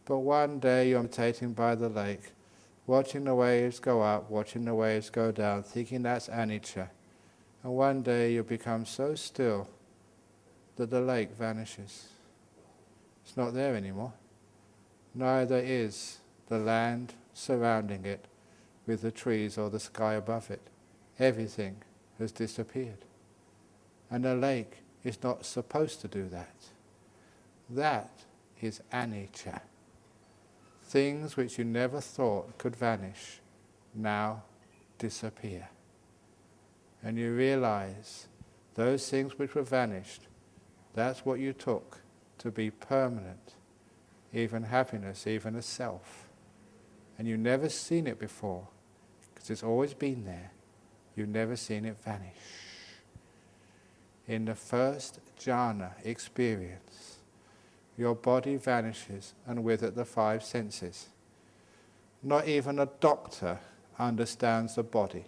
But one day you're meditating by the lake, watching the waves go up, watching the waves go down, thinking that's anicca. And one day you become so still that the lake vanishes. It's not there anymore. Neither is the land surrounding it with the trees or the sky above it. Everything has disappeared. And the lake is not supposed to do that. That is anicca. Things which you never thought could vanish now disappear. And you realize those things which were vanished, that's what you took to be permanent, even happiness, even a self. And you've never seen it before, because it's always been there. You've never seen it vanish. In the first jhana experience, your body vanishes, and with it the five senses. Not even a doctor understands the body,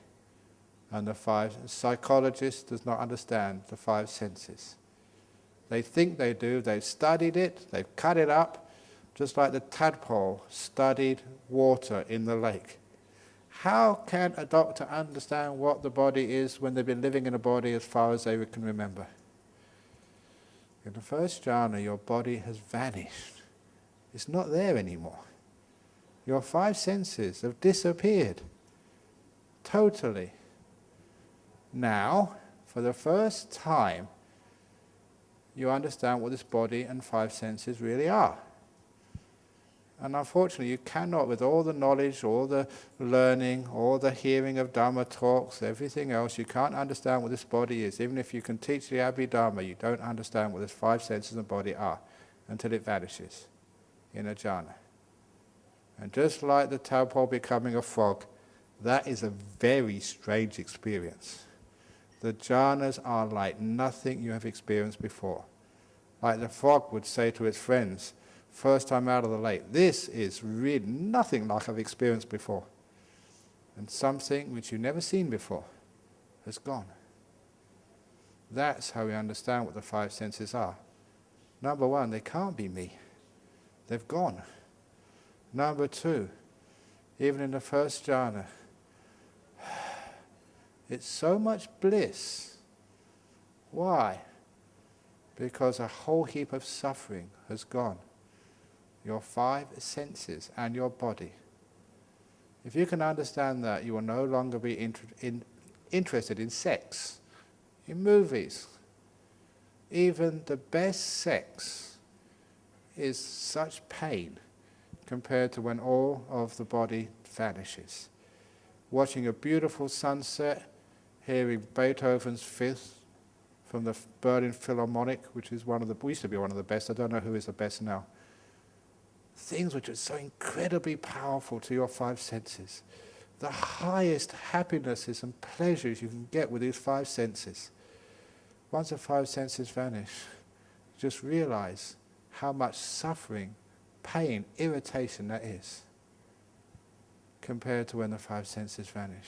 and a psychologist does not understand the five senses. They think they do, they've studied it, they've cut it up, just like the tadpole studied water in the lake. How can a doctor understand what the body is when they've been living in a body as far as they can remember? In the first jhana, your body has vanished. It's not there anymore. Your five senses have disappeared. Totally. Now, for the first time, you understand what this body and five senses really are. And unfortunately, you cannot, with all the knowledge, all the learning, all the hearing of Dhamma talks, everything else, you can't understand what this body is. Even if you can teach the Abhidhamma, you don't understand what these five senses of the body are until it vanishes in a jhana. And just like the tadpole becoming a frog, that is a very strange experience. The jhanas are like nothing you have experienced before. Like the frog would say to its friends, first time out of the lake, this is really nothing like I've experienced before. And something which you've never seen before has gone. That's how we understand what the five senses are. Number one, they can't be me. They've gone. Number two, even in the first jhana, it's so much bliss. Why? Because a whole heap of suffering has gone. Your five senses and your body. If you can understand that, you will no longer be interested in sex, in movies. Even the best sex is such pain compared to when all of the body vanishes. Watching a beautiful sunset, hearing Beethoven's Fifth from the Berlin Philharmonic, which is used to be one of the best, I don't know who is the best now. Things which are so incredibly powerful to your five senses. The highest happinesses and pleasures you can get with these five senses. Once the five senses vanish, just realize how much suffering, pain, irritation that is compared to when the five senses vanish.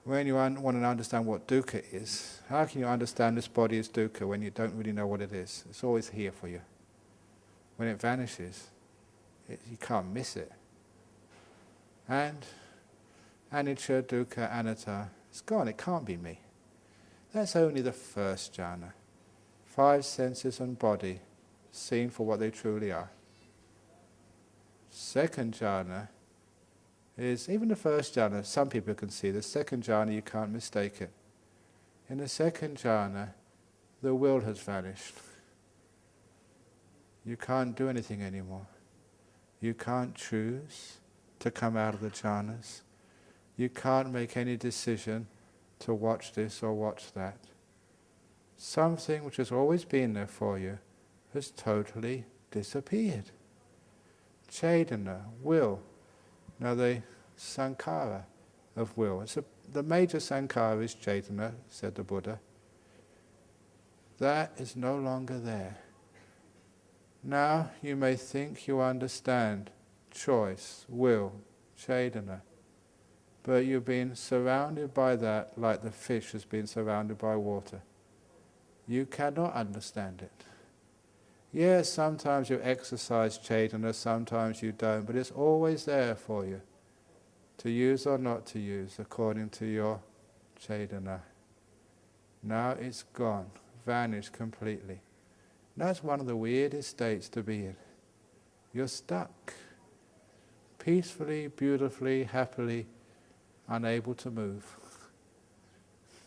When you want to understand what dukkha is, how can you understand this body is dukkha when you don't really know what it is? It's always here for you. When it vanishes, you can't miss it. And anicca, dukkha, anatta, it's gone, it can't be me. That's only the first jhana. Five senses and body seen for what they truly are. Second jhana is, even the first jhana, some people can see. The second jhana, you can't mistake it. In the second jhana, the will has vanished. You can't do anything anymore. You can't choose to come out of the jhanas. You can't make any decision to watch this or watch that. Something which has always been there for you has totally disappeared. Cetana, will. Now the sankhara of will. The major sankhara is cetana, said the Buddha. That is no longer there. Now you may think you understand choice, will, cetana, but you've been surrounded by that like the fish has been surrounded by water. You cannot understand it. Yes, sometimes you exercise Chaitanya, sometimes you don't, but it's always there for you, to use or not to use, according to your Chaitanya. Now it's gone, vanished completely. That's one of the weirdest states to be in. You're stuck, peacefully, beautifully, happily, unable to move.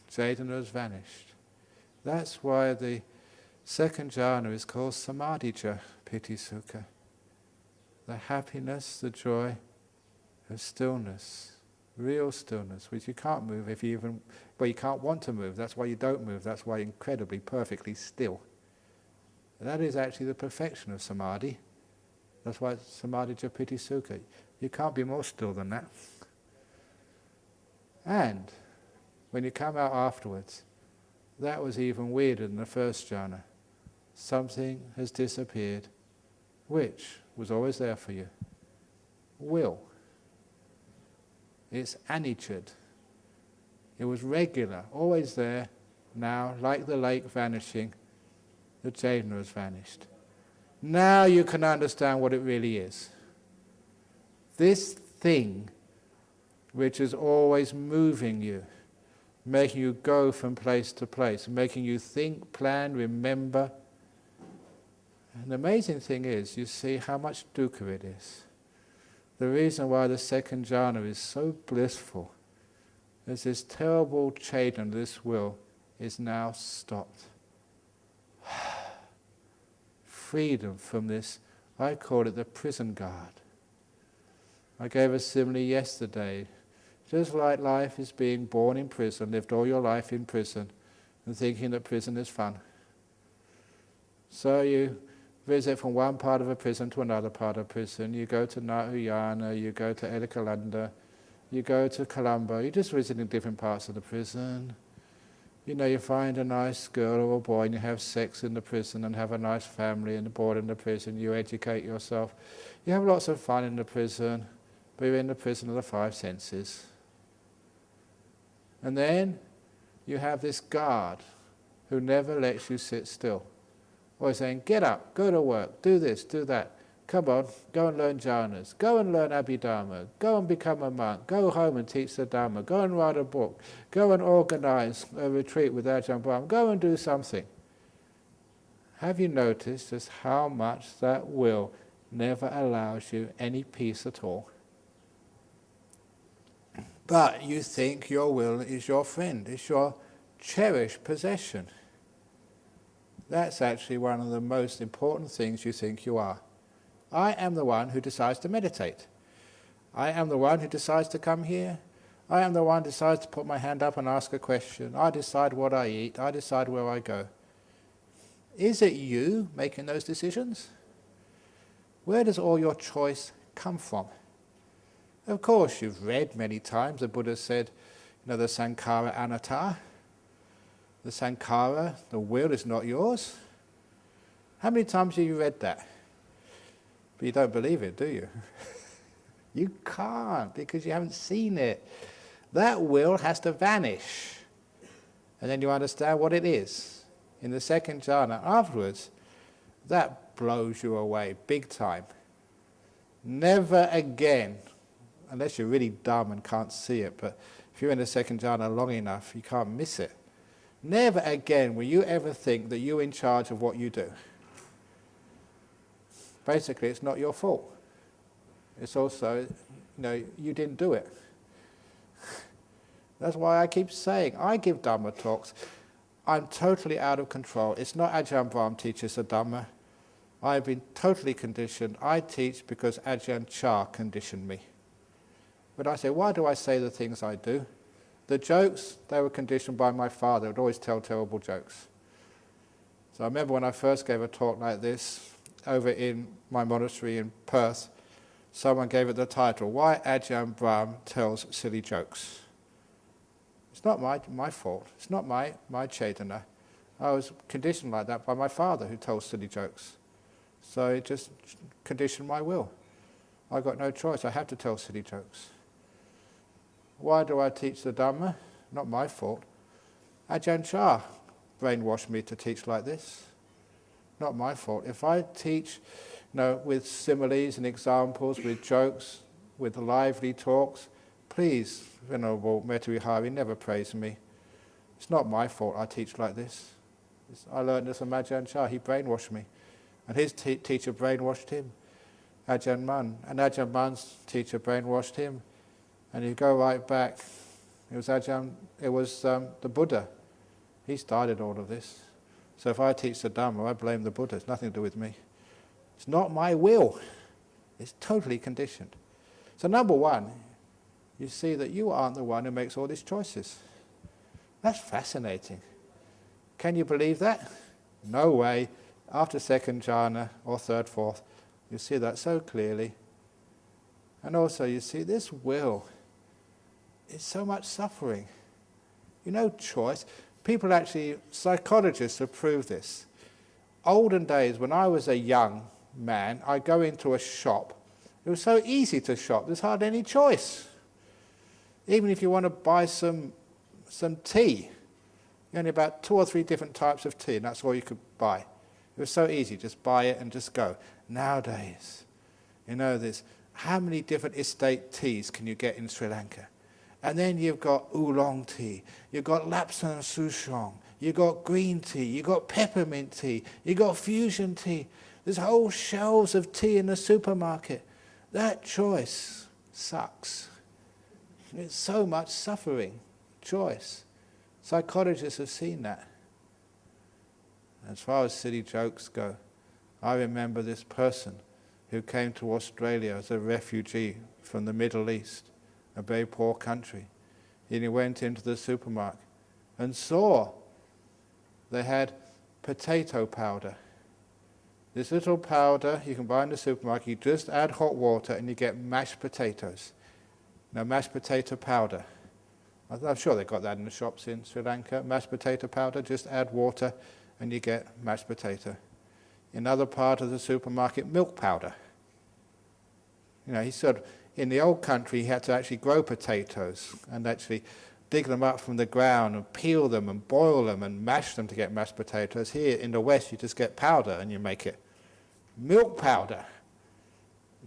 Chaitanya has vanished. That's why the second jhana is called samadhija piti sukha. The happiness, the joy of stillness, real stillness, which you can't move if you even, well, you can't want to move. That's why you don't move. That's why you're incredibly, perfectly still. That is actually the perfection of samadhi. That's why it's samadhija piti sukha. You can't be more still than that. And when you come out afterwards, that was even weirder than the first jhana. Something has disappeared, which was always there for you. Will. It's anicca. It was regular, always there. Now, like the lake vanishing, the Chaitanya has vanished. Now you can understand what it really is. This thing which is always moving you, making you go from place to place, making you think, plan, remember. And the amazing thing is, you see how much dukkha it is. The reason why the second jhana is so blissful is this terrible Chaitanya, this will, is now stopped. Freedom from this, I call it the prison guard. I gave a simile yesterday. Just like life is being born in prison, lived all your life in prison, and thinking that prison is fun. So you visit from one part of a prison to another part of prison. You go to Nahuyana, you go to Elikalanda, you go to Colombo. You're just visiting different parts of the prison. You know, you find a nice girl or a boy and you have sex in the prison and have a nice family and board in the prison. You educate yourself. You have lots of fun in the prison, but you're in the prison of the five senses. And then you have this guard who never lets you sit still. Always saying, get up, go to work, do this, do that. Come on, go and learn jhanas, go and learn abhidharma, go and become a monk, go home and teach the Dhamma, go and write a book, go and organize a retreat with Ajahn Brahmavamso, go and do something. Have you noticed just how much that will never allows you any peace at all? But you think your will is your friend, it's your cherished possession. That's actually one of the most important things you think you are. I am the one who decides to meditate. I am the one who decides to come here. I am the one who decides to put my hand up and ask a question. I decide what I eat. I decide where I go. Is it you making those decisions? Where does all your choice come from? Of course, you've read many times, the Buddha said, the sankhara anatta. The sankhara, the will, is not yours. How many times have you read that? But you don't believe it, do you? You can't, because you haven't seen it. That will has to vanish. And then you understand what it is. In the second jhana afterwards, that blows you away big time. Never again, unless you're really dumb and can't see it, but if you're in the second jhana long enough, you can't miss it. Never again will you ever think that you're in charge of what you do. Basically, it's not your fault. It's also, you didn't do it. That's why I keep saying, I give Dhamma talks. I'm totally out of control. It's not Ajahn Brahm teaches the Dhamma. I've been totally conditioned. I teach because Ajahn Chah conditioned me. But I say, why do I say the things I do? The jokes, they were conditioned by my father. He would always tell terrible jokes. So I remember when I first gave a talk like this, over in my monastery in Perth, someone gave it the title, Why Ajahn Brahm Tells Silly Jokes. It's not my fault. It's not my Chaitanya. I was conditioned like that by my father who tells silly jokes. So it just conditioned my will. I got no choice. I had to tell silly jokes. Why do I teach the Dhamma? Not my fault. Ajahn Chah brainwashed me to teach like this. Not my fault. If I teach, with similes and examples, with jokes, with lively talks, please, Venerable Metawihari, never praise me. It's not my fault I teach like this. I learned this from Ajahn Chah. He brainwashed me. And his teacher brainwashed him, Ajahn Mun. And Ajahn Mun's teacher brainwashed him. And you go right back, it was the Buddha. He started all of this. So if I teach the Dhamma, I blame the Buddha. It's nothing to do with me. It's not my will. It's totally conditioned. So number one, you see that you aren't the one who makes all these choices. That's fascinating. Can you believe that? No way. After second jhana or third, fourth, you see that so clearly. And also you see this will is so much suffering. Choice. People actually, psychologists have proved this. Olden days, when I was a young man, I'd go into a shop. It was so easy to shop, there's hardly any choice. Even if you want to buy some tea, only about 2 or 3 different types of tea, and that's all you could buy. It was so easy, just buy it and just go. Nowadays, there's how many different estate teas can you get in Sri Lanka? And then you've got oolong tea, you've got lapsang souchong, you've got green tea, you've got peppermint tea, you've got fusion tea. There's whole shelves of tea in the supermarket. That choice sucks. It's so much suffering, choice. Psychologists have seen that. As far as silly jokes go, I remember this person who came to Australia as a refugee from the Middle East, a very poor country. And he went into the supermarket and saw they had potato powder. This little powder you can buy in the supermarket, you just add hot water and you get mashed potatoes. Now mashed potato powder, I'm sure they've got that in the shops in Sri Lanka, mashed potato powder, just add water and you get mashed potato. In other part of the supermarket, milk powder. He said in the old country he had to actually grow potatoes and actually dig them up from the ground and peel them and boil them and mash them to get mashed potatoes. Here in the West you just get powder and you make it. Milk powder.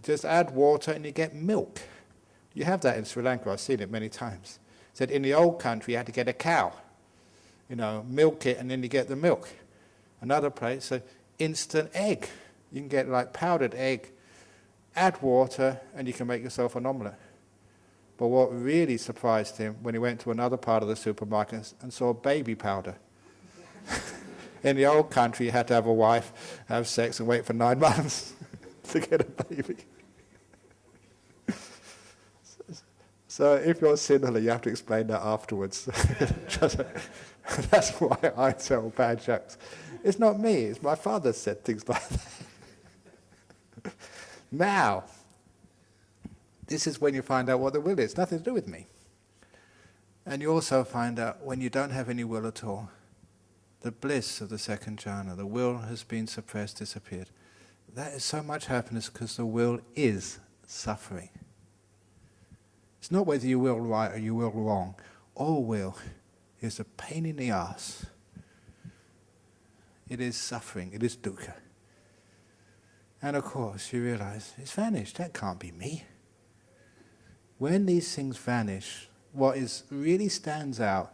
Just add water and you get milk. You have that in Sri Lanka, I've seen it many times. Said in the old country you had to get a cow, milk it and then you get the milk. Another place, so instant egg. You can get like powdered egg, add water and you can make yourself an omelette. But what really surprised him when he went to another part of the supermarket and saw baby powder. In the old country you had to have a wife, have sex and wait for 9 months to get a baby. So if you're sinhala, you have to explain that afterwards. That's why I tell bad jokes. It's not me, it's my father said things like that. Now, this is when you find out what the will is. Nothing to do with me. And you also find out when you don't have any will at all, the bliss of the second jhana, the will has been suppressed, disappeared. That is so much happiness because the will is suffering. It's not whether you will right or you will wrong. All will is a pain in the ass. It is suffering, it is dukkha. And of course you realize, it's vanished, that can't be me. When these things vanish, what really stands out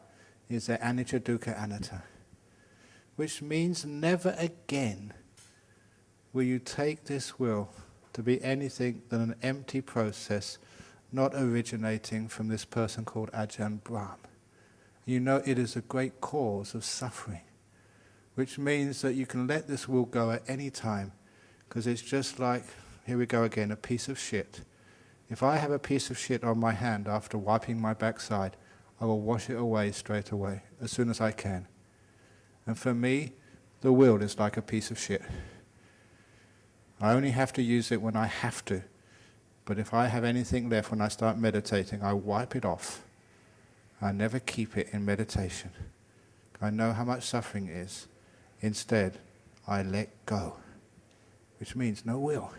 is the anicca, dukkha, anatta. Which means never again will you take this will to be anything than an empty process not originating from this person called Ajahn Brahm. You know it is a great cause of suffering, which means that you can let this will go at any time, because it's just like, here we go again, a piece of shit. If I have a piece of shit on my hand after wiping my backside, I will wash it away straight away, as soon as I can. And for me, the will is like a piece of shit. I only have to use it when I have to. But if I have anything left when I start meditating, I wipe it off. I never keep it in meditation. I know how much suffering is. Instead, I let go, which means no will.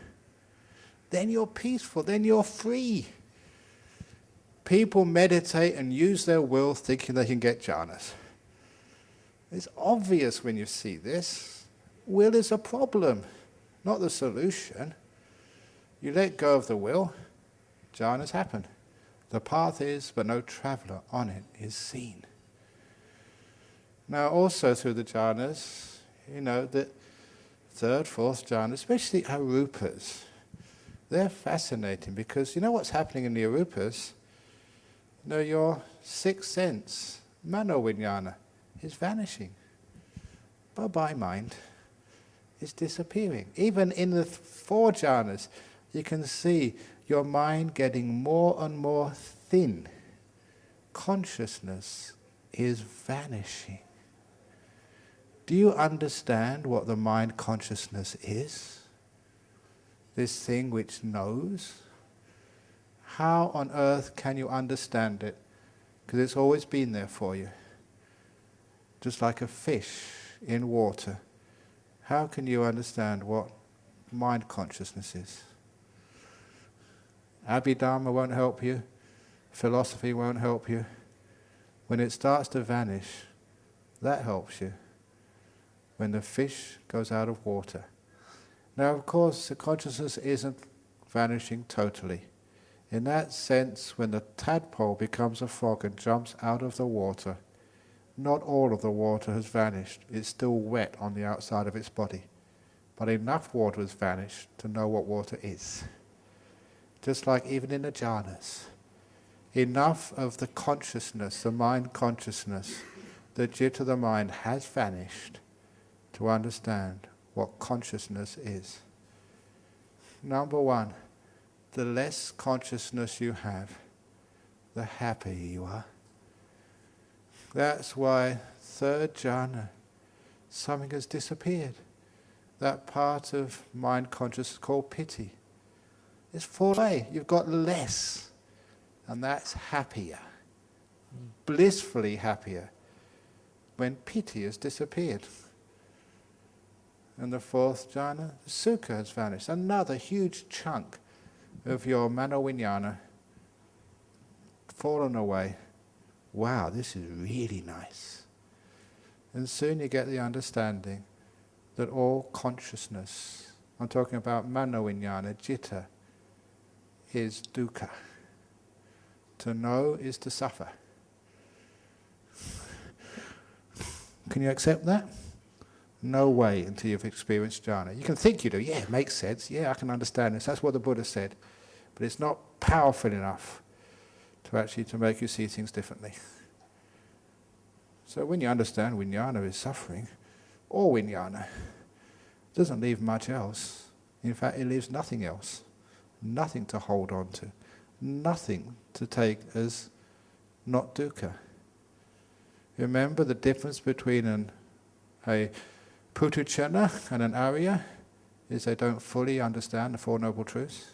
Then you're peaceful, then you're free. People meditate and use their will thinking they can get jhanas. It's obvious when you see this. Will is a problem, not the solution. You let go of the will, jhanas happen. The path is, but no traveller on it is seen. Now also through the jhanas, the third, fourth jhana, especially arupas, they're fascinating because you know what's happening in the arupas? Your sixth sense, mano-vijnana, is vanishing. Bye-bye mind is disappearing. Even in the four jhanas, you can see your mind getting more and more thin. Consciousness is vanishing. Do you understand what the mind consciousness is? This thing which knows? How on earth can you understand it? Because it's always been there for you. Just like a fish in water. How can you understand what mind consciousness is? Abhidharma won't help you. Philosophy won't help you. When it starts to vanish, that helps you. When the fish goes out of water. Now, of course, the consciousness isn't vanishing totally. In that sense, when the tadpole becomes a frog and jumps out of the water, not all of the water has vanished. It's still wet on the outside of its body. But enough water has vanished to know what water is. Just like even in the jhanas. Enough of the consciousness, the mind consciousness, the citta, the mind, has vanished to understand what consciousness is. Number one, the less consciousness you have, the happier you are. That's why third jhana, something has disappeared. That part of mind consciousness called piti. It's fallen away. You've got less. And that's happier. Blissfully happier. When piti has disappeared. And the fourth jhana, sukha has vanished. Another huge chunk of your mano-vijnana fallen away. Wow, this is really nice. And soon you get the understanding that all consciousness, I'm talking about mano-vijnana, citta, is dukkha. To know is to suffer. Can you accept that? No way until you've experienced jhana. You can think you do, yeah, it makes sense, yeah, I can understand this, that's what the Buddha said. But it's not powerful enough to make you see things differently. So when you understand vijnana is suffering, or vijnana, doesn't leave much else. In fact, it leaves nothing else. Nothing to hold on to. Nothing to take as not dukkha. Remember the difference between a putuchana and an arya is they don't fully understand the Four Noble Truths.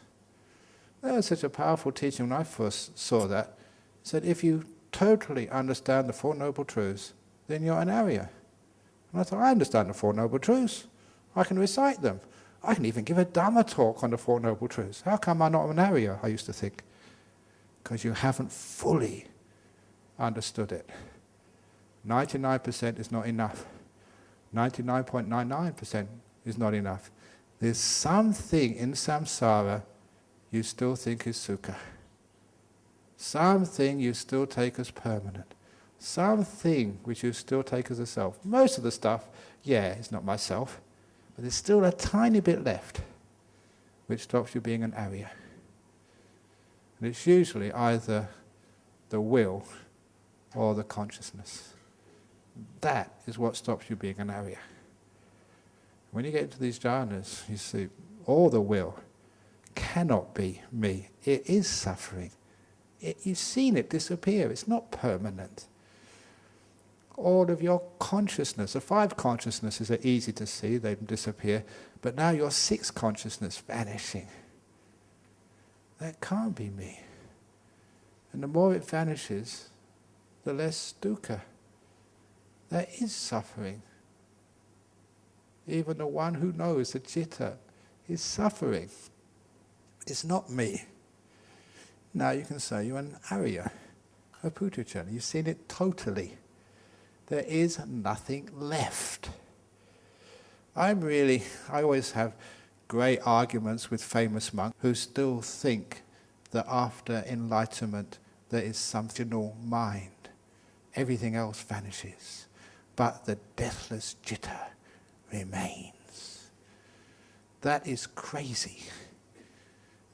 That was such a powerful teaching when I first saw that. It said if you totally understand the Four Noble Truths, then you're an arya. And I thought, I understand the Four Noble Truths. I can recite them. I can even give a Dhamma talk on the Four Noble Truths. How come I'm not an arya, I used to think? Because you haven't fully understood it. 99% is not enough. 99.99% is not enough. There's something in samsara you still think is sukha. Something you still take as permanent. Something which you still take as a self. Most of the stuff, yeah, it's not myself. But there's still a tiny bit left which stops you being an arya. And it's usually either the will or the consciousness. That is what stops you being an arya. When you get into these jhanas, you see, all the will cannot be me. It is suffering. You've seen it disappear. It's not permanent. All of your consciousness, the five consciousnesses are easy to see, they disappear, but now your sixth consciousness vanishing. That can't be me. And the more it vanishes, the less dukkha. That is suffering. Even the one who knows the citta is suffering. It's not me. Now you can say you're an arya, a putuchana. You've seen it totally. There is nothing left. I always have great arguments with famous monks who still think that after enlightenment there is some final mind. Everything else vanishes, but the deathless jitta remains. That is crazy.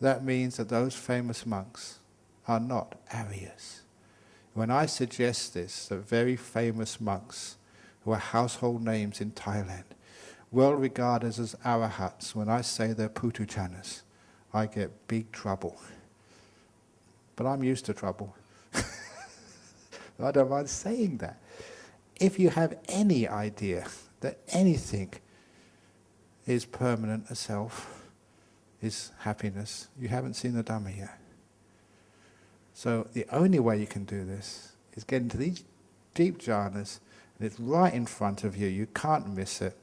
That means that those famous monks are not Aryas. When I suggest this, that very famous monks who are household names in Thailand, well regarded as arahats, when I say they're putuchanas, I get big trouble. But I'm used to trouble. I don't mind saying that. If you have any idea that anything is permanent as self, is happiness, you haven't seen the Dhamma yet. So the only way you can do this is get into these deep jhanas, and it's right in front of you. You can't miss it.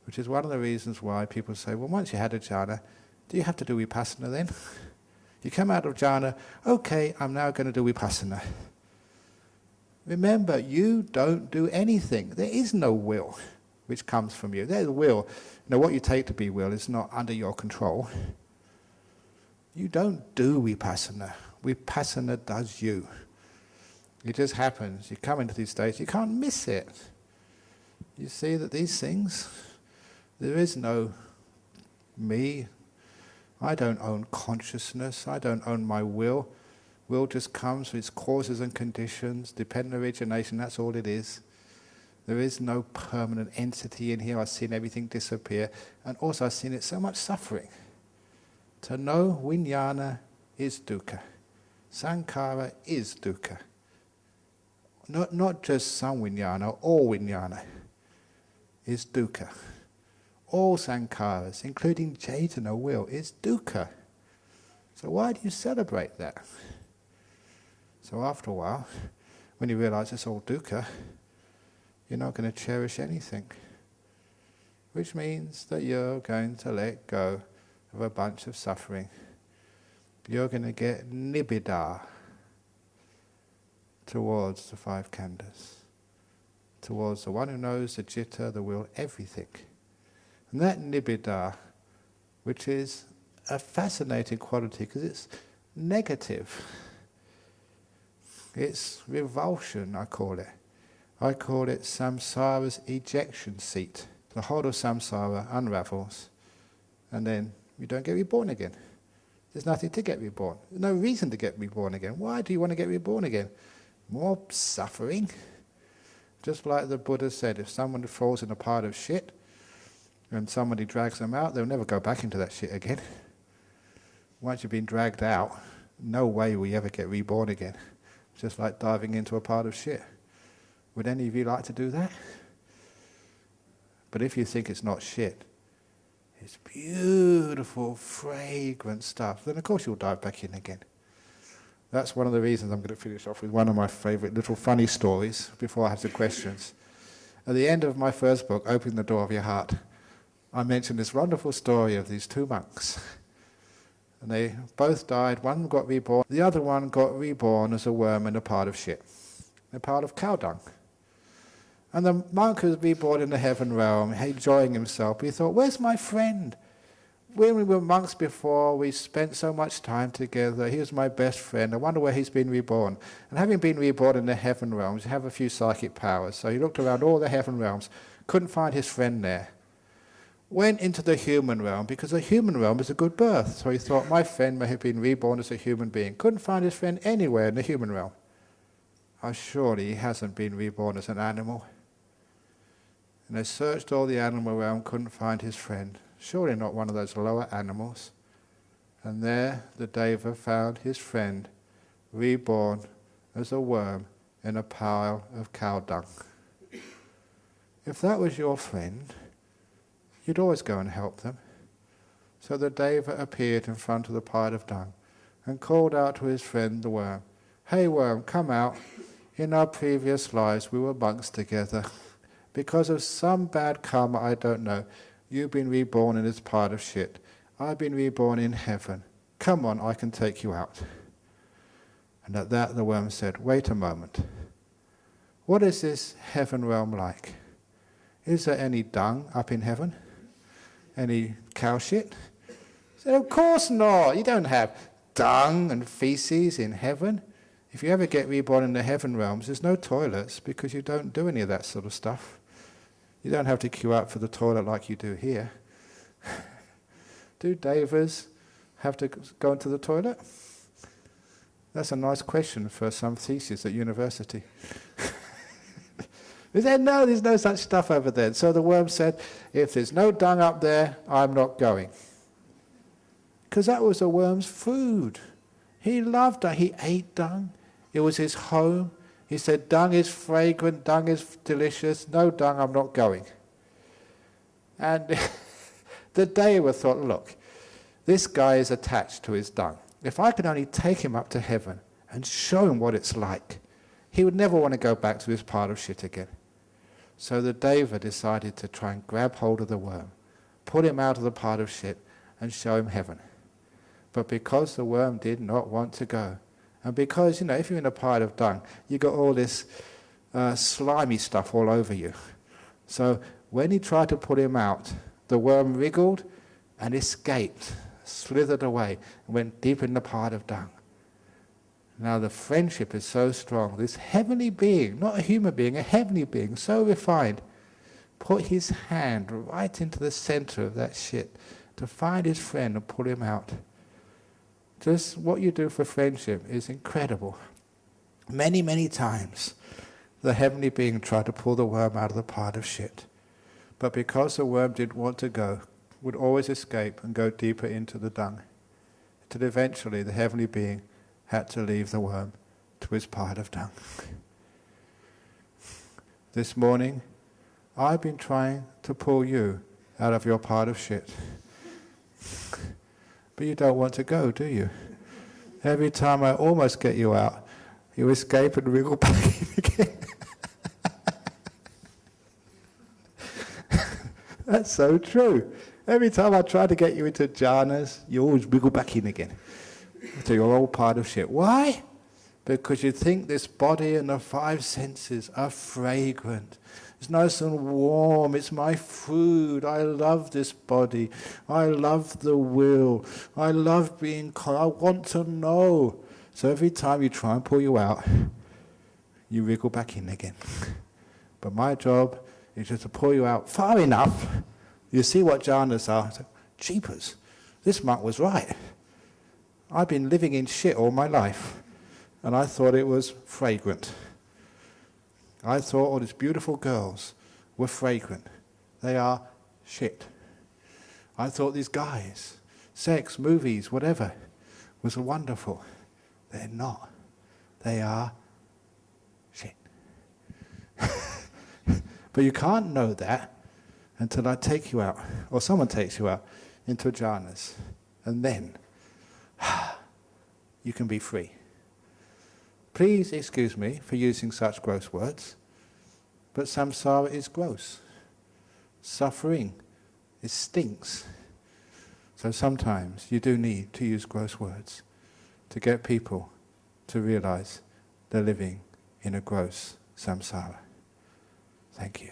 Which is one of the reasons why people say, well, once you had a jhana, do you have to do vipassana then? You come out of jhana, okay, I'm now going to do vipassana. Remember, you don't do anything. There is no will which comes from you. There's will. What you take to be will is not under your control. You don't do vipassana. Vipassana does you. It just happens. You come into these states, you can't miss it. You see that these things, there is no me. I don't own consciousness. I don't own my will. Will just comes with its causes and conditions, dependent origination, that's all it is. There is no permanent entity in here. I've seen everything disappear. And also I've seen it so much suffering. To know vijnana is dukkha. Sankhara is dukkha. Not just some vijnana, all vijnana is dukkha. All sankharas, including Chaitanya will, is dukkha. So why do you celebrate that? So after a while, when you realize it's all dukkha, you're not going to cherish anything. Which means that you're going to let go of a bunch of suffering. You're going to get nibbida towards the five khandhas, towards the one who knows the citta, the will, everything. And that nibbida, which is a fascinating quality because it's negative. It's revulsion, I call it. I call it samsara's ejection seat. The whole of samsara unravels, and then you don't get reborn again. There's nothing to get reborn. There's no reason to get reborn again. Why do you want to get reborn again? More suffering. Just like the Buddha said, if someone falls in a pile of shit and somebody drags them out, they'll never go back into that shit again. Once you've been dragged out, no way will you ever get reborn again. Just like diving into a pile of shit. Would any of you like to do that? But if you think it's not shit, it's beautiful, fragrant stuff, then of course you'll dive back in again. That's one of the reasons I'm going to finish off with one of my favourite little funny stories before I have the questions. At the end of my first book, Opening the Door of Your Heart, I mentioned this wonderful story of these two monks. And they both died. One got reborn. The other one got reborn as a worm in a pile of shit, a pile of cow dung. And the monk was reborn in the heaven realm, enjoying himself. He thought, where's my friend? When we were monks before, we spent so much time together. He was my best friend. I wonder where he's been reborn. And having been reborn in the heaven realms, you have a few psychic powers. So he looked around all the heaven realms, couldn't find his friend there. Went into the human realm, because the human realm is a good birth. So he thought, my friend may have been reborn as a human being. Couldn't find his friend anywhere in the human realm. Oh, surely he hasn't been reborn as an animal. And they searched all the animal realm, couldn't find his friend. Surely not one of those lower animals. And there the Deva found his friend, reborn as a worm in a pile of cow dung. If that was your friend, you'd always go and help them. So the Deva appeared in front of the pile of dung and called out to his friend the worm, hey worm, come out. In our previous lives we were monks together. Because of some bad karma I don't know, you've been reborn in this pile of shit. I've been reborn in heaven. Come on, I can take you out. And at that the worm said, wait a moment. What is this heaven realm like? is there any dung up in heaven? Any cow shit? I said, of course not. You don't have dung and feces in heaven. If you ever get reborn in the heaven realms, there's no toilets because you don't do any of that sort of stuff. You don't have to queue up for the toilet like you do here. Do devas have to go into the toilet? That's a nice question for some thesis at university. He said, no, there's no such stuff over there. So the worm said, if there's no dung up there, I'm not going. Because that was the worm's food. He loved dung. He ate dung. It was his home. He said, dung is fragrant, dung is delicious. No dung, I'm not going. And the Deva thought, look, this guy is attached to his dung. If I could only take him up to heaven and show him what it's like, he would never want to go back to his pile of shit again. So the Deva decided to try and grab hold of the worm, pull him out of the pile of shit and show him heaven. But because the worm did not want to go, and because, if you're in a pile of dung, you got all this slimy stuff all over you. So when he tried to pull him out, the worm wriggled and escaped, slithered away, and went deep in the pile of dung. Now the friendship is so strong. This heavenly being, not a human being, a heavenly being, so refined, put his hand right into the center of that shit to find his friend and pull him out. Just what you do for friendship is incredible. Many, many times the heavenly being tried to pull the worm out of the pile of shit. But because the worm didn't want to go, would always escape and go deeper into the dung. Till eventually the heavenly being had to leave the worm to his pile of dung. This morning, I've been trying to pull you out of your pile of shit. But you don't want to go, do you? Every time I almost get you out, you escape and wriggle back in again. That's so true. Every time I try to get you into jhanas, you always wriggle back in again to your old pile of shit. Why? Because you think this body and the five senses are fragrant. It's nice and warm. It's my food. I love this body. I love the will. I love being I want to know. So every time you try and pull you out, you wriggle back in again. But my job is just to pull you out far enough. You see what jhanas are. Jeepers, this monk was right. I've been living in shit all my life, and I thought it was fragrant. I thought all these beautiful girls were fragrant. They are shit. I thought these guys, sex, movies, whatever, was wonderful. They're not. They are shit. But you can't know that until I take you out, or someone takes you out, into jhanas. And then you can be free. Please excuse me for using such gross words, but samsara is gross. Suffering, it stinks. So sometimes you do need to use gross words to get people to realize they're living in a gross samsara. Thank you.